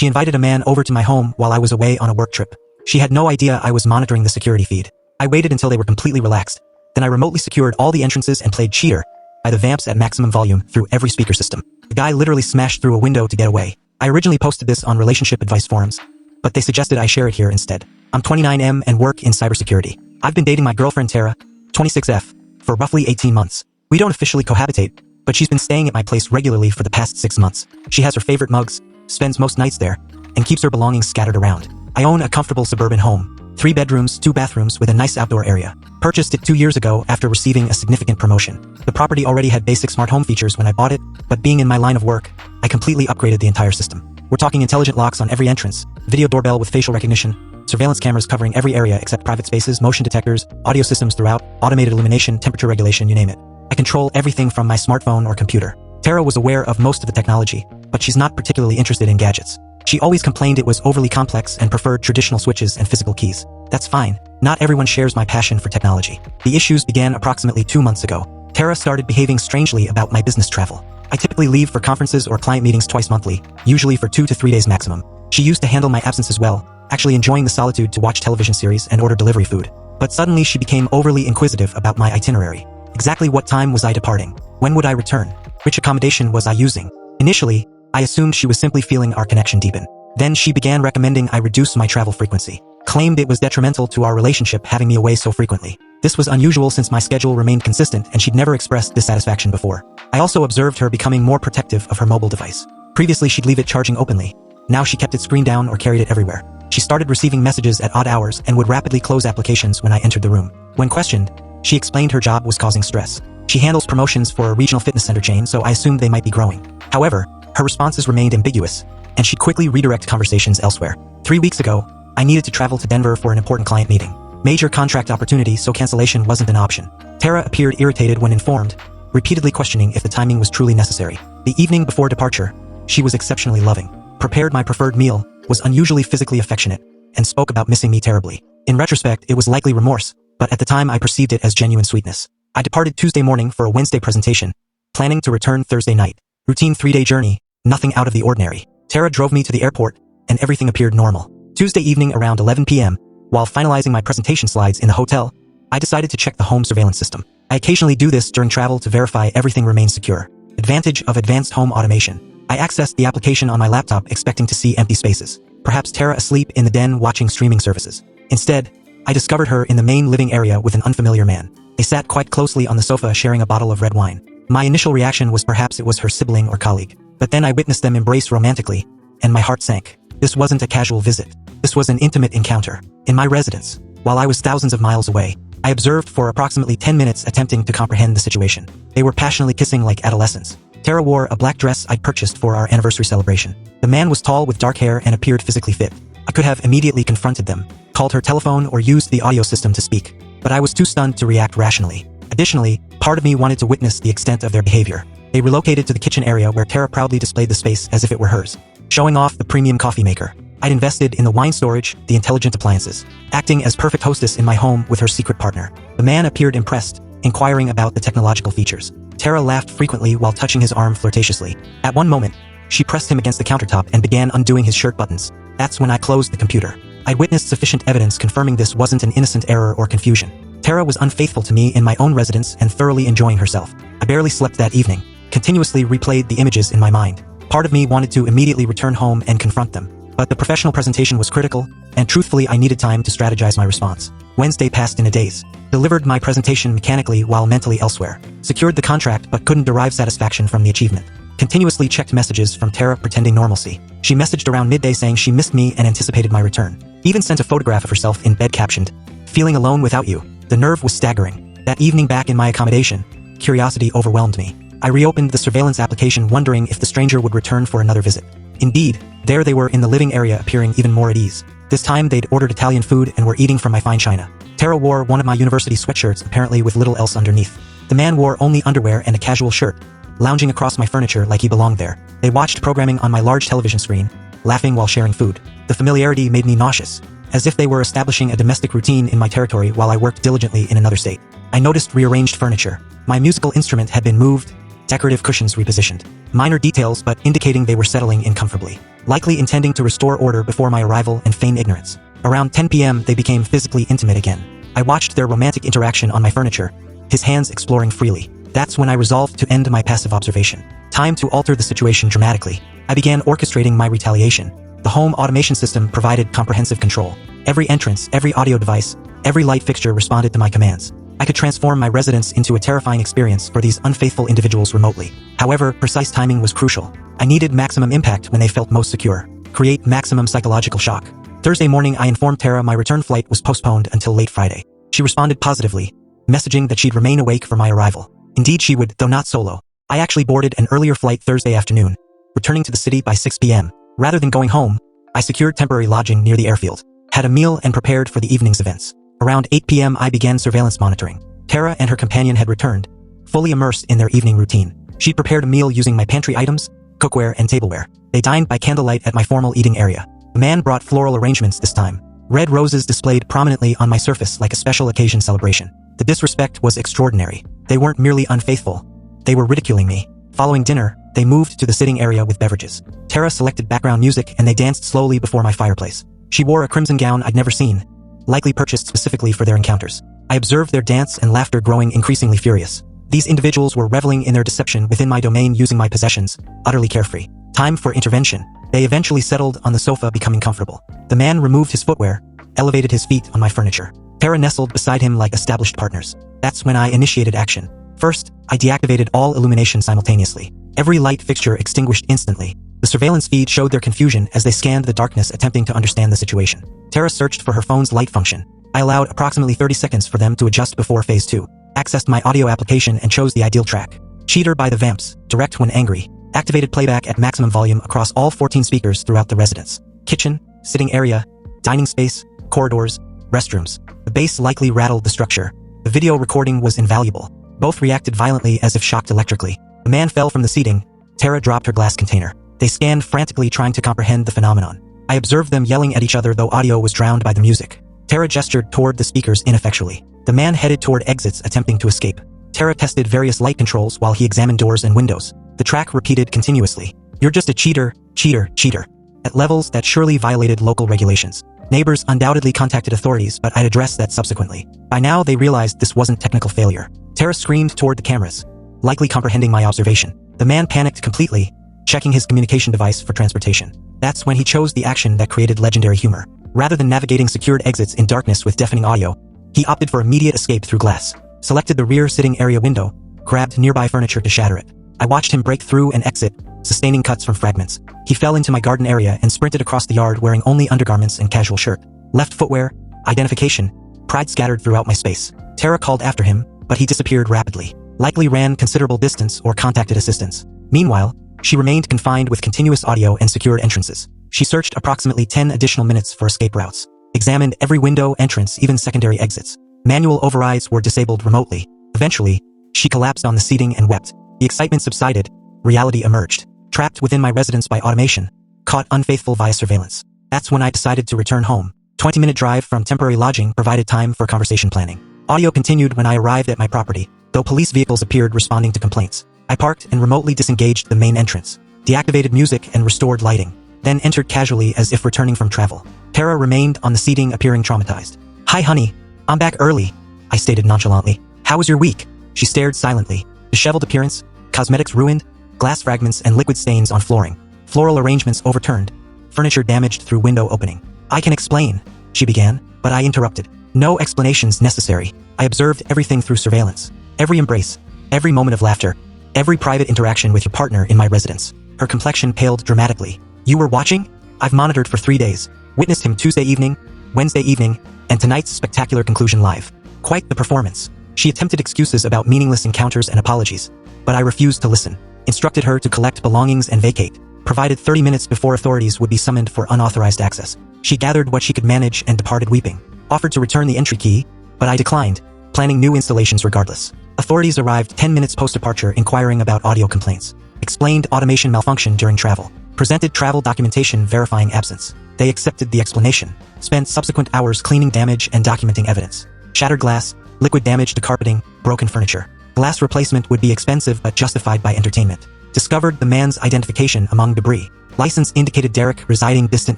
She invited a man over to my home while I was away on a work trip. She had no idea I was monitoring the security feed. I waited until they were completely relaxed. Then I remotely secured all the entrances and played Cheater by the Vamps at maximum volume through every speaker system. The guy literally smashed through a window to get away. I originally posted this on relationship advice forums, but they suggested I share it here instead. I'm 29M and work in cybersecurity. I've been dating my girlfriend Tara, 26F, for roughly 18 months. We don't officially cohabitate, but she's been staying at my place regularly for the past 6 months. She has her favorite mugs, spends most nights there, and keeps her belongings scattered around. I own a comfortable suburban home, 3 bedrooms, 2 bathrooms with a nice outdoor area. Purchased it 2 years ago after receiving a significant promotion. The property already had basic smart home features when I bought it, but being in my line of work, I completely upgraded the entire system. We're talking intelligent locks on every entrance, video doorbell with facial recognition, surveillance cameras covering every area except private spaces, motion detectors, audio systems throughout, automated illumination, temperature regulation, you name it. I control everything from my smartphone or computer. Tara was aware of most of the technology, but she's not particularly interested in gadgets. She always complained it was overly complex and preferred traditional switches and physical keys. That's fine. Not everyone shares my passion for technology. The issues began approximately 2 months ago. Tara started behaving strangely about my business travel. I typically leave for conferences or client meetings twice monthly, usually for 2 to 3 days maximum. She used to handle my absences well, actually enjoying the solitude to watch television series and order delivery food. But suddenly she became overly inquisitive about my itinerary. Exactly what time was I departing? When would I return? Which accommodation was I using? Initially, I assumed she was simply feeling our connection deepen. Then she began recommending I reduce my travel frequency. Claimed it was detrimental to our relationship having me away so frequently. This was unusual since my schedule remained consistent and she'd never expressed dissatisfaction before. I also observed her becoming more protective of her mobile device. Previously she'd leave it charging openly. Now she kept it screened down or carried it everywhere. She started receiving messages at odd hours and would rapidly close applications when I entered the room. When questioned, she explained her job was causing stress. She handles promotions for a regional fitness center chain, so I assumed they might be growing. However, her responses remained ambiguous, and she'd quickly redirect conversations elsewhere. 3 weeks ago, I needed to travel to Denver for an important client meeting. Major contract opportunity, so cancellation wasn't an option. Tara appeared irritated when informed, repeatedly questioning if the timing was truly necessary. The evening before departure, she was exceptionally loving, prepared my preferred meal, was unusually physically affectionate, and spoke about missing me terribly. In retrospect, it was likely remorse, but at the time I perceived it as genuine sweetness. I departed Tuesday morning for a Wednesday presentation, planning to return Thursday night. Routine 3-day journey, nothing out of the ordinary. Tara drove me to the airport, and everything appeared normal. Tuesday evening around 11 p.m., while finalizing my presentation slides in the hotel, I decided to check the home surveillance system. I occasionally do this during travel to verify everything remains secure. Advantage of advanced home automation. I accessed the application on my laptop expecting to see empty spaces. Perhaps Tara asleep in the den watching streaming services. Instead, I discovered her in the main living area with an unfamiliar man. They sat quite closely on the sofa sharing a bottle of red wine. My initial reaction was perhaps it was her sibling or colleague. But then I witnessed them embrace romantically, and my heart sank. This wasn't a casual visit. This was an intimate encounter. In my residence, while I was thousands of miles away, I observed for approximately 10 minutes attempting to comprehend the situation. They were passionately kissing like adolescents. Tara wore a black dress I'd purchased for our anniversary celebration. The man was tall with dark hair and appeared physically fit. I could have immediately confronted them, called her telephone or used the audio system to speak, but I was too stunned to react rationally. Additionally, part of me wanted to witness the extent of their behavior. They relocated to the kitchen area where Tara proudly displayed the space as if it were hers, showing off the premium coffee maker. I'd invested in the wine storage, the intelligent appliances, acting as perfect hostess in my home with her secret partner. The man appeared impressed, inquiring about the technological features. Tara laughed frequently while touching his arm flirtatiously. At one moment, she pressed him against the countertop and began undoing his shirt buttons. That's when I closed the computer. I'd witnessed sufficient evidence confirming this wasn't an innocent error or confusion. Tara was unfaithful to me in my own residence and thoroughly enjoying herself. I barely slept that evening, continuously replayed the images in my mind. Part of me wanted to immediately return home and confront them, but the professional presentation was critical, and truthfully I needed time to strategize my response. Wednesday passed in a daze. Delivered my presentation mechanically while mentally elsewhere. Secured the contract but couldn't derive satisfaction from the achievement. Continuously checked messages from Tara pretending normalcy. She messaged around midday saying she missed me and anticipated my return. Even sent a photograph of herself in bed captioned, "Feeling alone without you." The nerve was staggering. That evening back in my accommodation, curiosity overwhelmed me. I reopened the surveillance application wondering if the stranger would return for another visit. Indeed, there they were in the living area appearing even more at ease. This time they'd ordered Italian food and were eating from my fine china. Tara wore one of my university sweatshirts apparently with little else underneath. The man wore only underwear and a casual shirt, lounging across my furniture like he belonged there. They watched programming on my large television screen, laughing while sharing food. The familiarity made me nauseous, as if they were establishing a domestic routine in my territory while I worked diligently in another state. I noticed rearranged furniture. My musical instrument had been moved, decorative cushions repositioned. Minor details but indicating they were settling in comfortably. likely intending to restore order before my arrival and feign ignorance. Around 10 p.m. they became physically intimate again. I watched their romantic interaction on my furniture, his hands exploring freely. That's when I resolved to end my passive observation. Time to alter the situation dramatically. I began orchestrating my retaliation. The home automation system provided comprehensive control. Every entrance, every audio device, every light fixture responded to my commands. I could transform my residence into a terrifying experience for these unfaithful individuals remotely. However, precise timing was crucial. I needed maximum impact when they felt most secure. Create maximum psychological shock. Thursday morning, I informed Tara my return flight was postponed until late Friday. She responded positively, messaging that she'd remain awake for my arrival. Indeed she would, though not solo. I actually boarded an earlier flight Thursday afternoon, returning to the city by 6 p.m. Rather than going home, I secured temporary lodging near the airfield, had a meal and prepared for the evening's events. Around 8 p.m. I began surveillance monitoring. Tara and her companion had returned, fully immersed in their evening routine. She'd prepared a meal using my pantry items, cookware, and tableware. They dined by candlelight at my formal eating area. The man brought floral arrangements this time. Red roses displayed prominently on my surface like a special occasion celebration. The disrespect was extraordinary. They weren't merely unfaithful. They were ridiculing me. Following dinner, they moved to the sitting area with beverages. Tara selected background music and they danced slowly before my fireplace. She wore a crimson gown I'd never seen, likely purchased specifically for their encounters. I observed their dance and laughter growing increasingly furious. These individuals were reveling in their deception within my domain using my possessions, utterly carefree. Time for intervention. They eventually settled on the sofa, becoming comfortable. The man removed his footwear, elevated his feet on my furniture. Tara nestled beside him like established partners. That's when I initiated action. First, I deactivated all illumination simultaneously. Every light fixture extinguished instantly. The surveillance feed showed their confusion as they scanned the darkness, attempting to understand the situation. Tara searched for her phone's light function. I allowed approximately 30 seconds for them to adjust before phase 2. Accessed my audio application and chose the ideal track. Cheater by the Vamps, direct when angry. Activated playback at maximum volume across all 14 speakers throughout the residence. Kitchen, sitting area, dining space, corridors, restrooms. The bass likely rattled the structure. The video recording was invaluable. Both reacted violently as if shocked electrically. The man fell from the seating. Tara dropped her glass container. They scanned frantically, trying to comprehend the phenomenon. I observed them yelling at each other, though audio was drowned by the music. Tara gestured toward the speakers ineffectually. The man headed toward exits, attempting to escape. Tara tested various light controls while he examined doors and windows. The track repeated continuously. "You're just a cheater, cheater, cheater," at levels that surely violated local regulations. Neighbors undoubtedly contacted authorities, but I'd addressed that subsequently. By now, they realized this wasn't technical failure. Tara screamed toward the cameras, likely comprehending my observation. The man panicked completely, checking his communication device for transportation. That's when he chose the action that created legendary humor. Rather than navigating secured exits in darkness with deafening audio, he opted for immediate escape through glass. Selected the rear sitting area window, grabbed nearby furniture to shatter it. I watched him break through and exit, sustaining cuts from fragments. He fell into my garden area and sprinted across the yard wearing only undergarments and casual shirt. Left footwear, identification, pride scattered throughout my space. Tara called after him, but he disappeared rapidly. Likely ran considerable distance or contacted assistance. Meanwhile, she remained confined with continuous audio and secured entrances. She searched approximately 10 additional minutes for escape routes. Examined every window, entrance, even secondary exits. Manual overrides were disabled remotely. Eventually, she collapsed on the seating and wept. The excitement subsided. Reality emerged. Trapped within my residence by automation. Caught unfaithful via surveillance. That's when I decided to return home. 20-minute drive from temporary lodging provided time for conversation planning. Audio continued when I arrived at my property, though police vehicles appeared responding to complaints. I parked and remotely disengaged the main entrance. Deactivated music and restored lighting. Then entered casually as if returning from travel. Tara remained on the seating, appearing traumatized. "Hi honey, I'm back early," I stated nonchalantly. "How was your week?" She stared silently. Disheveled appearance, cosmetics ruined, glass fragments and liquid stains on flooring. Floral arrangements overturned. Furniture damaged through window opening. "I can explain," she began, but I interrupted. "No explanations necessary. I observed everything through surveillance. Every embrace, every moment of laughter, every private interaction with your partner in my residence." Her complexion paled dramatically. "You were watching? I've monitored for 3 days. Witnessed him Tuesday evening, Wednesday evening, and tonight's spectacular conclusion live. Quite the performance." She attempted excuses about meaningless encounters and apologies, but I refused to listen. Instructed her to collect belongings and vacate. Provided 30 minutes before authorities would be summoned for unauthorized access. She gathered what she could manage and departed weeping. Offered to return the entry key, but I declined, planning new installations regardless. Authorities arrived 10 minutes post-departure, inquiring about audio complaints. Explained automation malfunction during travel. Presented travel documentation verifying absence. They accepted the explanation. Spent subsequent hours cleaning damage and documenting evidence. Shattered glass, liquid damage to carpeting, broken furniture. Glass replacement would be expensive but justified by entertainment. Discovered the man's identification among debris. License indicated Derek residing distant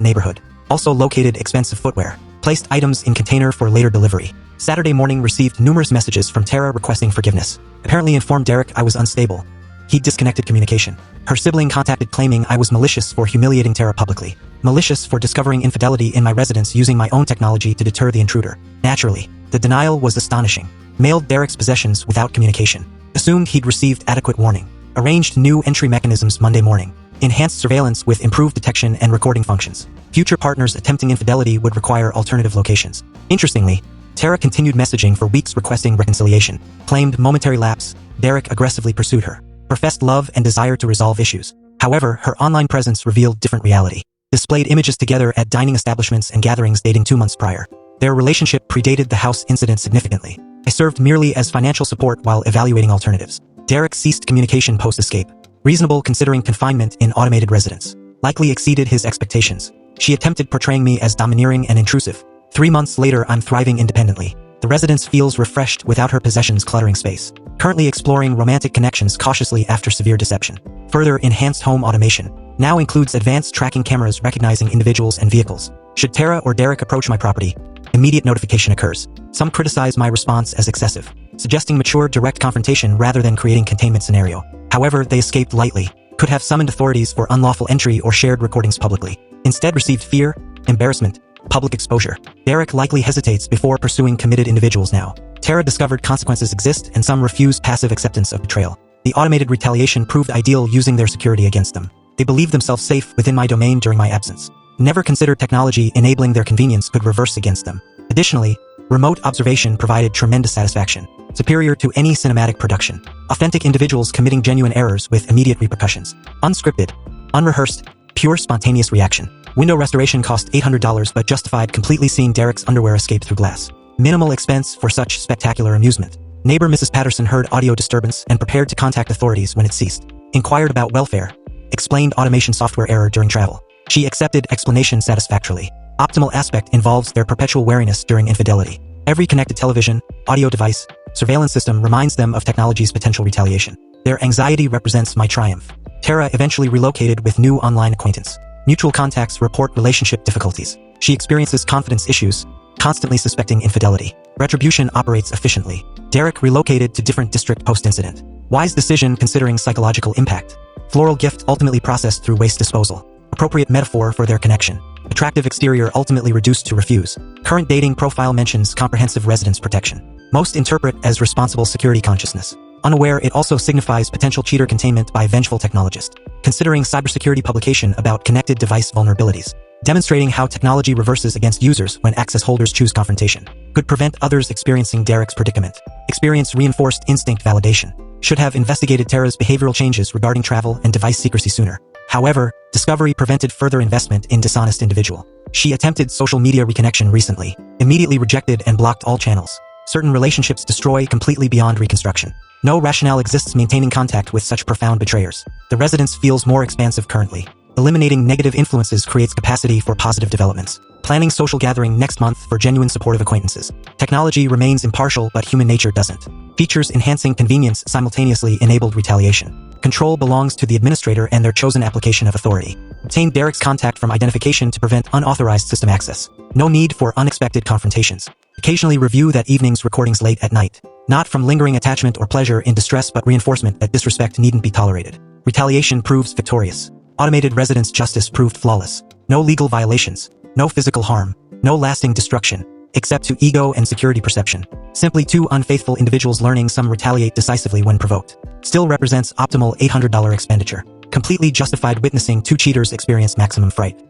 neighborhood. Also located expensive footwear. Placed items in container for later delivery. Saturday morning received numerous messages from Tara requesting forgiveness. Apparently informed Derek I was unstable. He disconnected communication. Her sibling contacted claiming I was malicious for humiliating Tara publicly. Malicious for discovering infidelity in my residence using my own technology to deter the intruder. Naturally, the denial was astonishing. Mailed Derek's possessions without communication. Assumed he'd received adequate warning. Arranged new entry mechanisms Monday morning. Enhanced surveillance with improved detection and recording functions. Future partners attempting infidelity would require alternative locations. Interestingly, Tara continued messaging for weeks requesting reconciliation. Claimed momentary lapse. Derek aggressively pursued her. Professed love and desire to resolve issues. However, her online presence revealed different reality. Displayed images together at dining establishments and gatherings dating 2 months prior. Their relationship predated the house incident significantly. I served merely as financial support while evaluating alternatives. Derek ceased communication post-escape. Reasonable considering confinement in automated residence. Likely exceeded his expectations. She attempted portraying me as domineering and intrusive. 3 months later, I'm thriving independently. The residence feels refreshed without her possessions cluttering space. Currently exploring romantic connections cautiously after severe deception. Further enhanced home automation. Now includes advanced tracking cameras recognizing individuals and vehicles. Should Tara or Derek approach my property, immediate notification occurs. Some criticize my response as excessive, suggesting mature direct confrontation rather than creating containment scenario. However, they escaped lightly. Could have summoned authorities for unlawful entry or shared recordings publicly. Instead received fear, embarrassment, public exposure. Derek likely hesitates before pursuing committed individuals now. Tara discovered consequences exist and some refuse passive acceptance of betrayal. The automated retaliation proved ideal using their security against them. They believed themselves safe within my domain during my absence. Never considered technology enabling their convenience could reverse against them. Additionally, remote observation provided tremendous satisfaction, superior to any cinematic production. Authentic individuals committing genuine errors with immediate repercussions. Unscripted, unrehearsed, pure spontaneous reaction. Window restoration cost $800 but justified completely seeing Derek's underwear escape through glass. Minimal expense for such spectacular amusement. Neighbor Mrs. Patterson heard audio disturbance and prepared to contact authorities when it ceased. Inquired about welfare. Explained automation software error during travel. She accepted explanation satisfactorily. Optimal aspect involves their perpetual wariness during infidelity. Every connected television, audio device, surveillance system reminds them of technology's potential retaliation. Their anxiety represents my triumph. Tara eventually relocated with new online acquaintance. Mutual contacts report relationship difficulties. She experiences confidence issues, constantly suspecting infidelity. Retribution operates efficiently. Derek relocated to different district post-incident. Wise decision considering psychological impact. Floral gift ultimately processed through waste disposal. Appropriate metaphor for their connection. Attractive exterior ultimately reduced to refuse. Current dating profile mentions comprehensive residence protection. Most interpret as responsible security consciousness. Unaware it also signifies potential cheater containment by vengeful technologist. Considering cybersecurity publication about connected device vulnerabilities. Demonstrating how technology reverses against users when access holders choose confrontation. Could prevent others experiencing Derek's predicament. Experience reinforced instinct validation. Should have investigated Tara's behavioral changes regarding travel and device secrecy sooner. However, discovery prevented further investment in dishonest individual. She attempted social media reconnection recently. Immediately rejected and blocked all channels. Certain relationships destroy completely beyond reconstruction. No rationale exists maintaining contact with such profound betrayers. The residence feels more expansive currently. Eliminating negative influences creates capacity for positive developments. Planning social gathering next month for genuine supportive acquaintances. Technology remains impartial but human nature doesn't. Features enhancing convenience simultaneously enabled retaliation. Control belongs to the administrator and their chosen application of authority. Obtain Derek's contact from identification to prevent unauthorized system access. No need for unexpected confrontations. Occasionally review that evening's recordings late at night. Not from lingering attachment or pleasure in distress but reinforcement that disrespect needn't be tolerated. Retaliation proves victorious. Automated residence justice proved flawless. No legal violations. No physical harm. No lasting destruction. Except to ego and security perception. Simply two unfaithful individuals learning some retaliate decisively when provoked. Still represents optimal $800 expenditure. Completely justified witnessing two cheaters experience maximum fright.